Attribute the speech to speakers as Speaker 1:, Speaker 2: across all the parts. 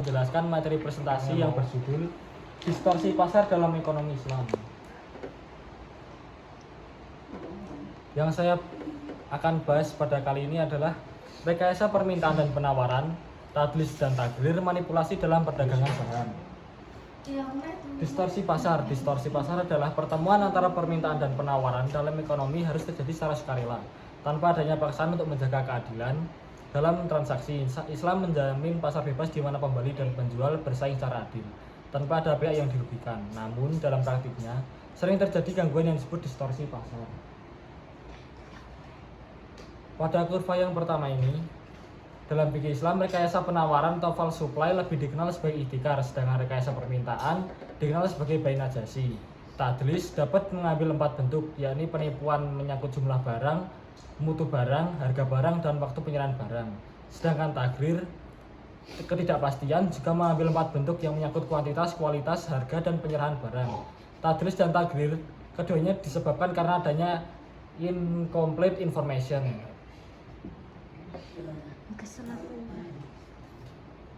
Speaker 1: Menjelaskan materi presentasi yang berjudul Distorsi Pasar dalam Ekonomi Islam. Yang saya akan bahas pada kali ini adalah rekayasa permintaan dan penawaran, tadlis dan tagrir, manipulasi dalam perdagangan saham. Distorsi pasar. Distorsi pasar adalah pertemuan antara permintaan dan penawaran dalam ekonomi harus terjadi secara sukarela, tanpa adanya paksaan untuk menjaga keadilan dalam transaksi. Islam menjamin pasar bebas di mana pembeli dan penjual bersaing secara adil, tanpa ada pihak yang dirugikan. Namun dalam praktiknya sering terjadi gangguan yang disebut distorsi pasar. Pada kurva yang pertama ini, dalam fikih Islam, rekayasa penawaran atau false supply lebih dikenal sebagai ihtikar, sedangkan rekayasa permintaan dikenal sebagai bai najasi. Tadlis dapat mengambil 4 bentuk, yakni penipuan menyangkut jumlah barang, mutu barang, harga barang, dan waktu penyerahan barang. Sedangkan tagrir, ketidakpastian, juga mengambil 4 bentuk yang menyangkut kuantitas, kualitas, harga, dan penyerahan barang. Tadlis dan tagrir keduanya disebabkan karena adanya incomplete information.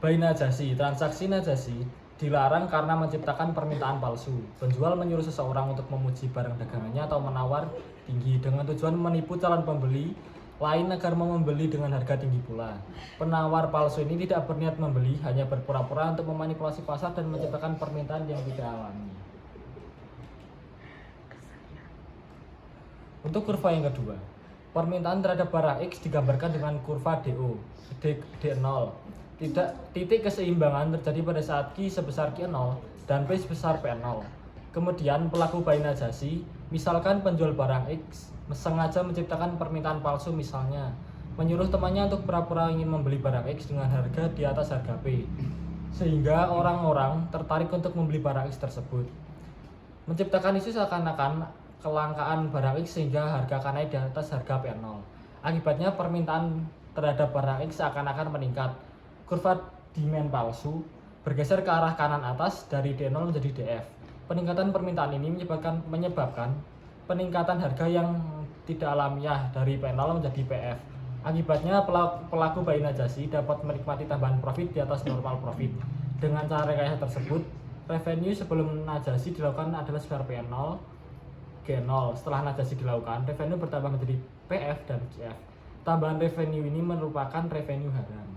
Speaker 1: Bai najasi. Transaksi najasi dilarang karena menciptakan permintaan palsu. Penjual menyuruh seseorang untuk memuji barang dagangannya atau menawar tinggi dengan tujuan menipu calon pembeli lain agar mau membeli dengan harga tinggi pula. Penawar palsu ini tidak berniat membeli, hanya berpura-pura untuk memanipulasi pasar dan menciptakan permintaan yang tidak alami. Untuk kurva yang kedua, permintaan terhadap barang X digambarkan dengan kurva DO, D0. Titik keseimbangan terjadi pada saat Q sebesar Q0 dan P sebesar P0. Kemudian pelaku bai najasi, misalkan penjual barang X, sengaja menciptakan permintaan palsu, misalnya menyuruh temannya untuk pura-pura ingin membeli barang X dengan harga di atas harga P, sehingga orang-orang tertarik untuk membeli barang X tersebut. Menciptakan isu seakan-akan kelangkaan barang X sehingga harga akan naik di atas harga P0. Akibatnya permintaan terhadap barang X seakan-akan meningkat. Kurva demand palsu bergeser ke arah kanan atas dari D0 menjadi DF. Peningkatan permintaan ini menyebabkan peningkatan harga yang tidak alamiah dari P0 menjadi PF. Akibatnya pelaku bai najasi dapat menikmati tambahan profit di atas normal profit. Dengan cara rekayasa tersebut, revenue sebelum najasi dilakukan adalah sebesar P0 G0. Setelah najasi dilakukan, revenue bertambah menjadi PF dan GF. Tambahan revenue ini merupakan revenue haram.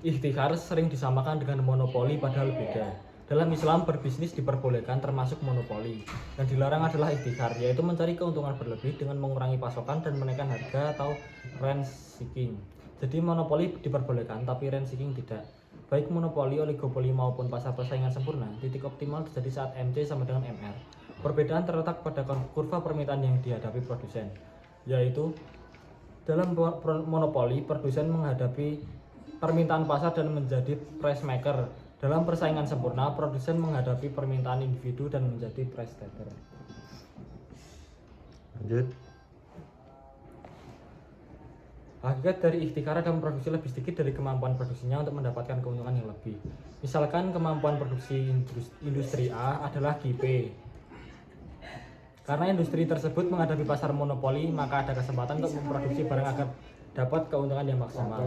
Speaker 1: Ihtikar sering disamakan dengan monopoli, padahal beda. Dalam Islam, berbisnis diperbolehkan termasuk monopoli. Yang dilarang adalah ihtikar, yaitu mencari keuntungan berlebih dengan mengurangi pasokan dan menaikkan harga atau rent seeking. Jadi monopoli diperbolehkan, tapi rent seeking tidak. Baik monopoli, oligopoli maupun pasar persaingan sempurna, titik optimal terjadi saat MC sama dengan MR. Perbedaan terletak pada kurva permintaan yang dihadapi produsen, yaitu dalam monopoli, produsen menghadapi permintaan pasar dan menjadi price maker. Dalam persaingan sempurna, produsen menghadapi permintaan individu dan menjadi price taker.
Speaker 2: Lanjut.
Speaker 1: Hakikat dari ihtikar adalah memproduksi lebih sedikit dari kemampuan produksinya untuk mendapatkan keuntungan yang lebih. Misalkan kemampuan produksi industri A adalah GP. Karena industri tersebut menghadapi pasar monopoli, maka ada kesempatan untuk memproduksi barang agar dapat keuntungan yang maksimal.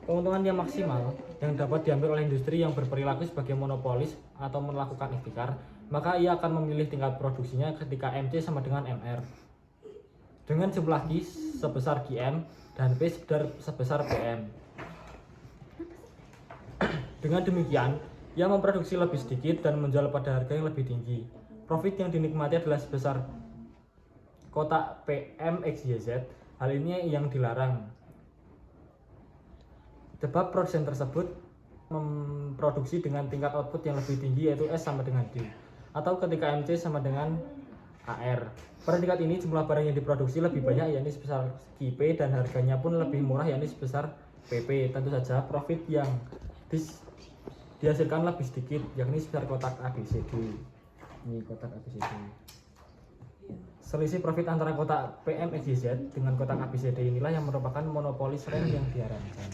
Speaker 1: Keuntungan yang maksimal yang dapat diambil oleh industri yang berperilaku sebagai monopolis atau melakukan ihtikar, maka ia akan memilih tingkat produksinya ketika MC sama dengan MR dengan jumlah Q sebesar QM dan P sebesar PM. Dengan demikian, ia memproduksi lebih sedikit dan menjual pada harga yang lebih tinggi. Profit yang dinikmati adalah sebesar kotak PM XYZ. Hal ini yang dilarang. Sebab produsen tersebut memproduksi dengan tingkat output yang lebih tinggi, yaitu S sama dengan D, atau ketika MC sama dengan AR. Pada tingkat ini jumlah barang yang diproduksi lebih banyak, yakni sebesar QP, dan harganya pun lebih murah, yakni sebesar PP. Tentu saja profit yang dihasilkan lebih sedikit, yakni sebesar kotak ABCD. Ini kotak ABCD. Selisih profit antara kotak PM XYZ dengan kotak ABCD inilah yang merupakan monopoli sering yang diharamkan.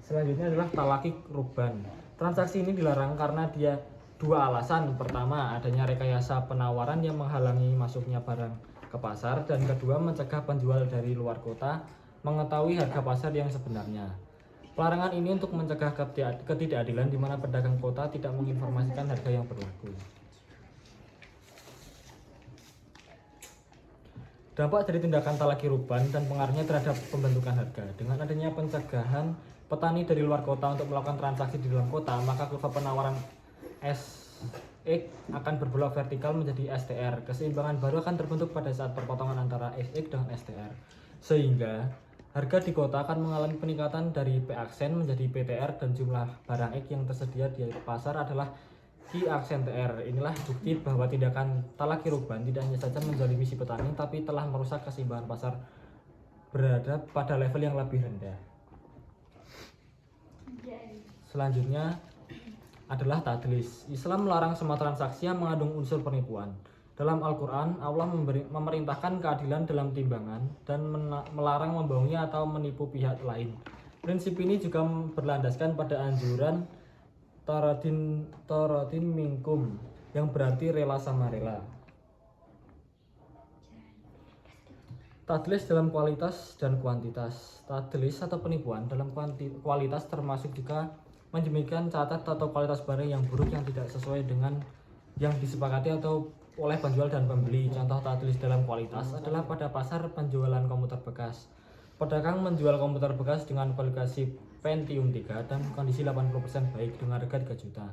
Speaker 1: Selanjutnya adalah talaki ruban. Transaksi ini dilarang karena dia dua alasan. Pertama, adanya rekayasa penawaran yang menghalangi masuknya barang ke pasar, dan kedua, mencegah penjual dari luar kota mengetahui harga pasar yang sebenarnya. Pelarangan ini untuk mencegah ketidakadilan di mana pedagang kota tidak menginformasikan harga yang berlaku. Dampak dari tindakan talaki ruban dan pengaruhnya terhadap pembentukan harga. Dengan adanya pencegahan petani dari luar kota untuk melakukan transaksi di dalam kota, maka kurva penawaran SX akan berbelok vertikal menjadi STR. Keseimbangan baru akan terbentuk pada saat perpotongan antara SX dengan STR. Sehingga harga di kota akan mengalami peningkatan dari P aksen menjadi PTR dan jumlah barang X yang tersedia di pasar adalah Q aksen TR. Inilah bukti bahwa tindakan talaki ruban tidak hanya saja menzalimi si petani, tapi telah merusak keseimbangan pasar berada pada level yang lebih rendah. Selanjutnya adalah tadlis. Islam melarang semua transaksi yang mengandung unsur penipuan. Dalam Al-Quran, Allah memerintahkan keadilan dalam timbangan dan melarang membohongi atau menipu pihak lain. Prinsip ini juga berlandaskan pada anjuran Taradin minkum, yang berarti rela sama rela. Tadlis dalam kualitas dan kuantitas. Tadlis atau penipuan dalam kualitas termasuk juga menjemikan catat atau kualitas barang yang buruk yang tidak sesuai dengan yang disepakati atau oleh penjual dan pembeli. Contoh tadlis dalam kualitas adalah pada pasar penjualan komputer bekas. Pedagang menjual komputer bekas dengan kualifikasi Pentium 3 dan kondisi 80% baik dengan harga 3 juta.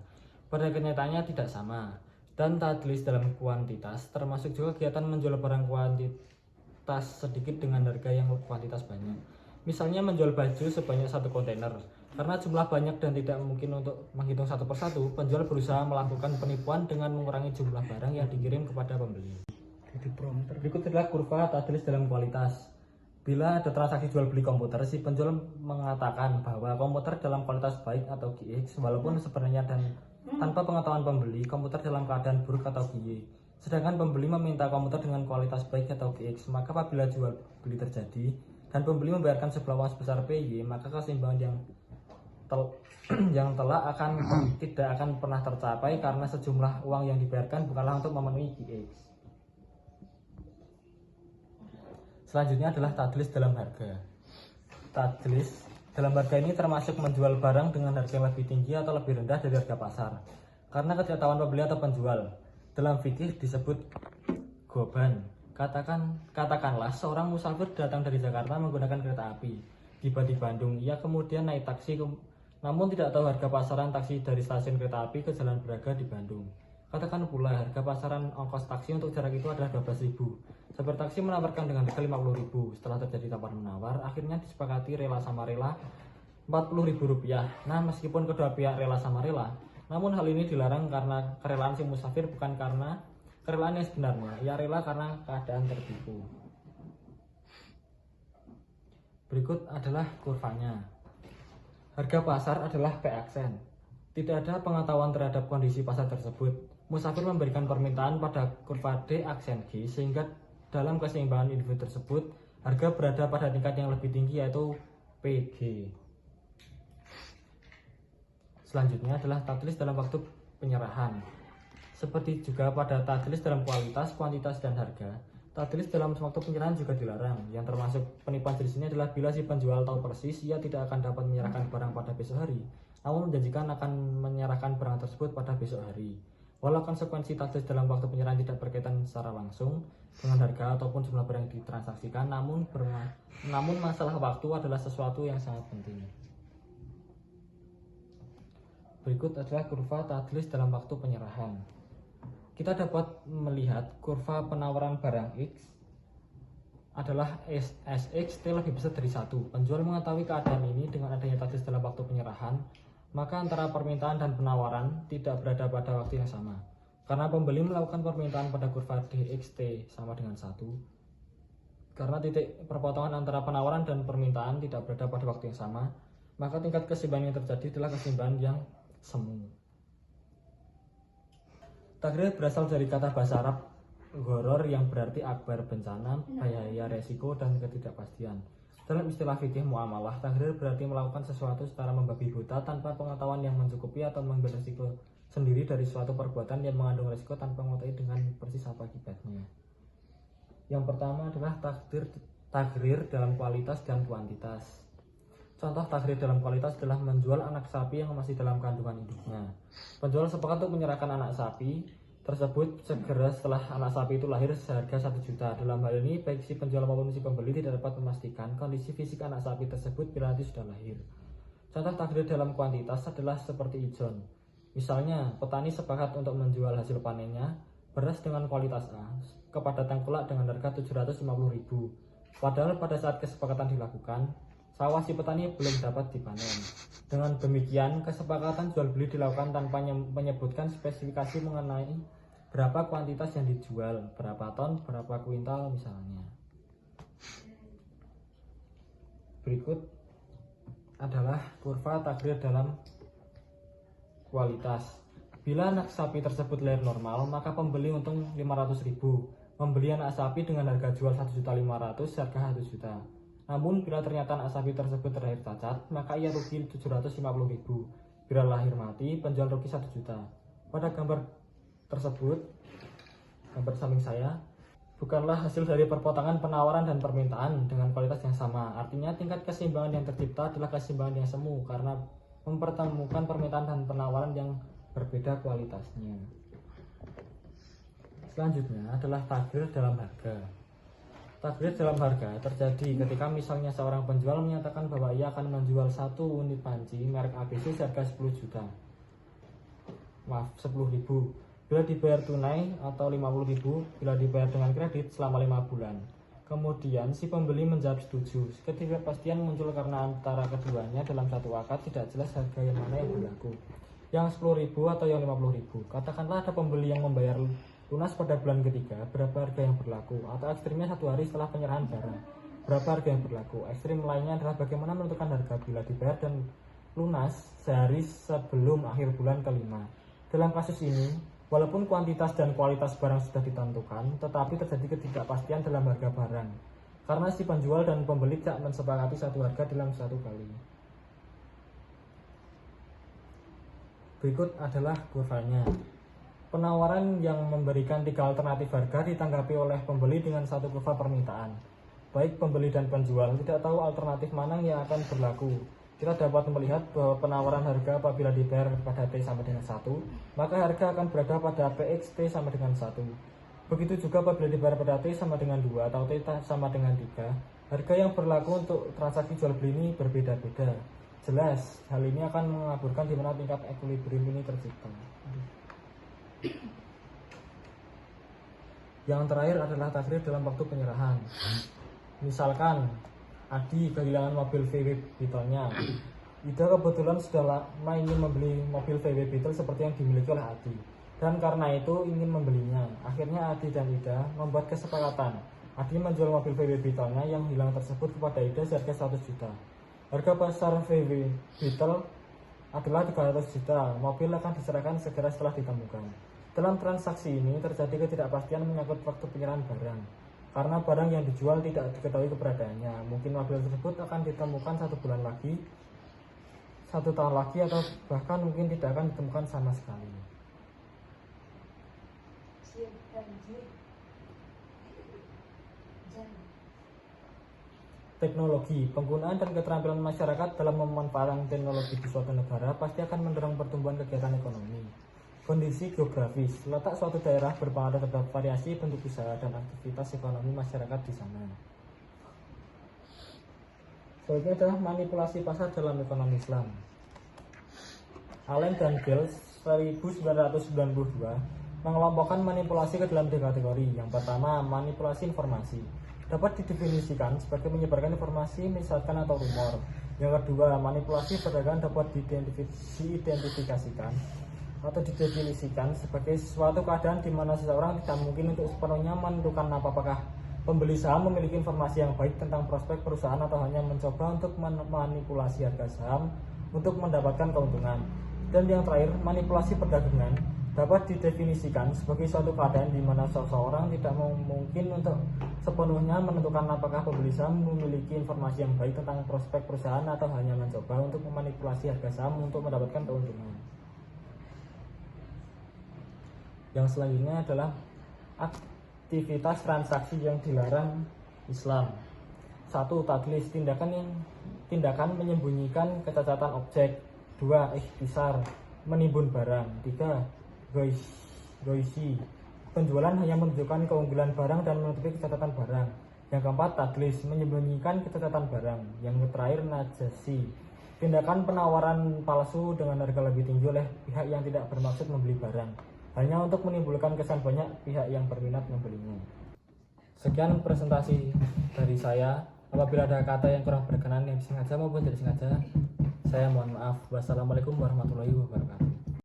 Speaker 1: Pada kenyataannya tidak sama. Dan tadlis dalam kuantitas termasuk juga kegiatan menjual barang kuantitas sedikit dengan harga yang kuantitas banyak. Misalnya menjual baju sebanyak 1 kontainer. Karena jumlah banyak dan tidak mungkin untuk menghitung satu persatu, penjual berusaha melakukan penipuan dengan mengurangi jumlah barang yang dikirim kepada pembeli. Berikut adalah kurva tadlis dalam kualitas. Bila ada transaksi jual beli komputer, si penjual mengatakan bahwa komputer dalam kualitas baik atau GX, walaupun sebenarnya dan tanpa pengetahuan pembeli, komputer dalam keadaan buruk atau GY. Sedangkan pembeli meminta komputer dengan kualitas baik atau GX, maka apabila jual beli terjadi dan pembeli membayarkan sebelah uang sebesar PY, maka keseimbangan yang telah tidak akan pernah tercapai karena sejumlah uang yang dibayarkan bukanlah untuk memenuhi GX. Selanjutnya adalah tadlis dalam harga. Tadlis dalam harga ini termasuk menjual barang dengan harga yang lebih tinggi atau lebih rendah dari harga pasar karena ketidaktahuan pembeli atau penjual. Dalam fikih disebut goban. Katakanlah seorang musafir datang dari Jakarta menggunakan kereta api. Tiba di Bandung, ia kemudian naik taksi namun tidak tahu harga pasaran taksi dari stasiun kereta api ke Jalan Braga di Bandung. Katakan pula harga pasaran ongkos taksi untuk jarak itu adalah 12.000. Supir taksi menawarkan dengan harga 50.000. Setelah terjadi tawar menawar, akhirnya disepakati rela sama rela Rp40.000. Nah, meskipun kedua pihak rela sama rela, namun hal ini dilarang karena kerelaan si musafir bukan karena kerelaan yang sebenarnya. Ia rela karena keadaan tertipu. Berikut adalah kurvanya. Harga pasar adalah P aksen. Tidak ada pengetahuan terhadap kondisi pasar tersebut. Musafir memberikan permintaan pada kurva D aksen G sehingga dalam keseimbangan individu tersebut harga berada pada tingkat yang lebih tinggi yaitu PG. Selanjutnya adalah tadlis dalam waktu penyerahan. Seperti juga pada tadlis dalam kualitas, kuantitas, dan harga, tadlis dalam waktu penyerahan juga dilarang. Yang termasuk penipuan jenis ini adalah bila si penjual tahu persis ia tidak akan dapat menyerahkan barang pada besok hari, namun menjanjikan akan menyerahkan barang tersebut pada besok hari. Walau konsekuensi tadlis dalam waktu penyerahan tidak berkaitan secara langsung dengan harga ataupun jumlah barang yang ditransaksikan, namun masalah waktu adalah sesuatu yang sangat penting. Berikut adalah kurva tadlis dalam waktu penyerahan. Kita dapat melihat kurva penawaran barang X adalah SX lebih besar dari 1. Penjual mengetahui keadaan ini dengan adanya tadlis dalam waktu penyerahan, maka antara permintaan dan penawaran tidak berada pada waktu yang sama. Karena pembeli melakukan permintaan pada kurva DXT sama dengan 1. Karena titik perpotongan antara penawaran dan permintaan tidak berada pada waktu yang sama, maka tingkat keseimbangan yang terjadi adalah keseimbangan yang semu. Takdir berasal dari kata bahasa Arab ghoror yang berarti akbar, bencana, bahaya, resiko, dan ketidakpastian. Dalam istilah fikih muamalah, takdir berarti melakukan sesuatu secara membabi buta tanpa pengetahuan yang mencukupi atau mengambil resiko sendiri dari suatu perbuatan yang mengandung resiko tanpa mengetahui dengan persis apa akibatnya. Yang pertama adalah takdir Takrir dalam kualitas dan kuantitas. Contoh takrir dalam kualitas adalah menjual anak sapi yang masih dalam kandungan induknya. Penjual sepakat untuk menyerahkan anak sapi tersebut segera setelah anak sapi itu lahir seharga 1 juta. Dalam hal ini, baik si penjual maupun si pembeli tidak dapat memastikan kondisi fisik anak sapi tersebut bila nanti sudah lahir. Contoh takrir dalam kuantitas adalah seperti ijon. Misalnya, petani sepakat untuk menjual hasil panennya beras dengan kualitas A kepada tengkulak dengan harga 750.000. Padahal pada saat kesepakatan dilakukan, sawah si petani belum dapat dipanen. Dengan demikian, kesepakatan jual beli dilakukan tanpa menyebutkan spesifikasi mengenai berapa kuantitas yang dijual, berapa ton, berapa kuintal misalnya. Berikut adalah kurva takrir dalam kualitas. Bila anak sapi tersebut lahir normal, maka pembeli untung 500.000. Membeli anak sapi dengan harga jual 1.500.000, harga 1 juta. Namun bila ternyata anak sapi tersebut terlahir cacat, maka ia rugi 750.000. Bila lahir mati, penjual rugi 1 juta. Pada gambar tersebut, gambar samping saya, bukanlah hasil dari perpotongan penawaran dan permintaan dengan kualitas yang sama. Artinya tingkat keseimbangan yang tercipta adalah keseimbangan yang semu karena mempertemukan permintaan dan penawaran yang berbeda kualitasnya. Selanjutnya adalah takrir dalam harga. Takrir dalam harga terjadi ketika misalnya seorang penjual menyatakan bahwa ia akan menjual 1 unit panci merek ABC seharga 10 juta. Maaf, 10.000. Bila dibayar tunai atau 50.000, bila dibayar dengan kredit selama 5 bulan. Kemudian si pembeli menjawab setuju. Ketidakpastian muncul karena antara keduanya dalam satu akad tidak jelas harga yang mana yang berlaku. Yang 10.000 atau yang 50.000. Katakanlah ada pembeli yang membayar lunas pada bulan ketiga, berapa harga yang berlaku? Atau ekstrimnya 1 hari setelah penyerahan barang, berapa harga yang berlaku? Ekstrim lainnya adalah bagaimana menentukan harga bila dibayar dan lunas sehari sebelum akhir bulan kelima. Dalam kasus ini, walaupun kuantitas dan kualitas barang sudah ditentukan, tetapi terjadi ketidakpastian dalam harga barang, karena si penjual dan pembeli tidak mensepakati satu harga dalam satu kali. Berikut adalah kurvanya. Penawaran yang memberikan 3 alternatif harga ditanggapi oleh pembeli dengan satu kurva permintaan. Baik pembeli dan penjual tidak tahu alternatif mana yang akan berlaku. Kita dapat melihat bahwa penawaran harga apabila dibayar pada T sama dengan 1, maka harga akan berada pada PX T sama dengan 1. Begitu juga apabila dibayar pada T sama dengan 2 atau T sama dengan 3, harga yang berlaku untuk transaksi jual beli ini berbeda-beda. Jelas, hal ini akan mengaburkan di mana tingkat equilibrium ini tercipta. Yang terakhir adalah takrir dalam waktu penyerahan. Misalkan Adi kehilangan mobil VW Beetle-nya. Ida kebetulan sudah lama ingin membeli mobil VW Beetle seperti yang dimiliki oleh Adi, dan karena itu ingin membelinya. Akhirnya Adi dan Ida membuat kesepakatan. Adi menjual mobil VW Beetle-nya yang hilang tersebut kepada Ida seharga 100 juta. Harga pasar VW Beetle adalah 300 juta. Mobil akan diserahkan segera setelah ditemukan. Dalam transaksi ini terjadi ketidakpastian menyangkut waktu penyerahan barang. Karena barang yang dijual tidak diketahui keberadaannya. Mungkin mobil tersebut akan ditemukan 1 bulan lagi, 1 tahun lagi, atau bahkan mungkin tidak akan ditemukan sama sekali. Teknologi, penggunaan dan keterampilan masyarakat dalam memanfaatkan teknologi di suatu negara pasti akan mendorong pertumbuhan kegiatan ekonomi. Kondisi geografis, letak suatu daerah berpengaruh terhadap variasi bentuk usaha dan aktivitas ekonomi masyarakat di sana. Selanjutnya adalah manipulasi pasar dalam ekonomi Islam. Allen dan Giles 1992 mengelompokkan manipulasi ke dalam 3 kategori. Yang pertama, manipulasi informasi. Dapat didefinisikan sebagai menyebarkan informasi, misalkan atau rumor. Yang kedua, manipulasi perdagangan dapat diidentifikasikan atau didefinisikan sebagai suatu keadaan di mana seseorang tidak mungkin untuk sepenuhnya menentukan apakah pembeli saham memiliki informasi yang baik tentang prospek perusahaan atau hanya mencoba untuk memanipulasi harga saham untuk mendapatkan keuntungan. Dan yang terakhir, manipulasi perdagangan dapat didefinisikan sebagai suatu keadaan di mana seseorang tidak mungkin untuk sepenuhnya menentukan apakah pembeli saham memiliki informasi yang baik tentang prospek perusahaan atau hanya mencoba untuk memanipulasi harga saham untuk mendapatkan keuntungan. Yang selanjutnya adalah aktivitas transaksi yang dilarang Islam. 1. Tadlis, tindakan menyembunyikan kecacatan objek. 2. Ikhtisar, menimbun barang. 3. Goisi, penjualan hanya menunjukkan keunggulan barang dan menutupi kecacatan barang. Yang keempat, tadlis, menyembunyikan kecacatan barang. Yang terakhir, najasi, tindakan penawaran palsu dengan harga lebih tinggi oleh pihak yang tidak bermaksud membeli barang, hanya untuk menimbulkan kesan banyak pihak yang berminat membelinya. Sekian presentasi dari saya. Apabila ada kata yang kurang berkenan yang disengaja maupun tidak sengaja, saya mohon maaf. Wassalamualaikum warahmatullahi wabarakatuh.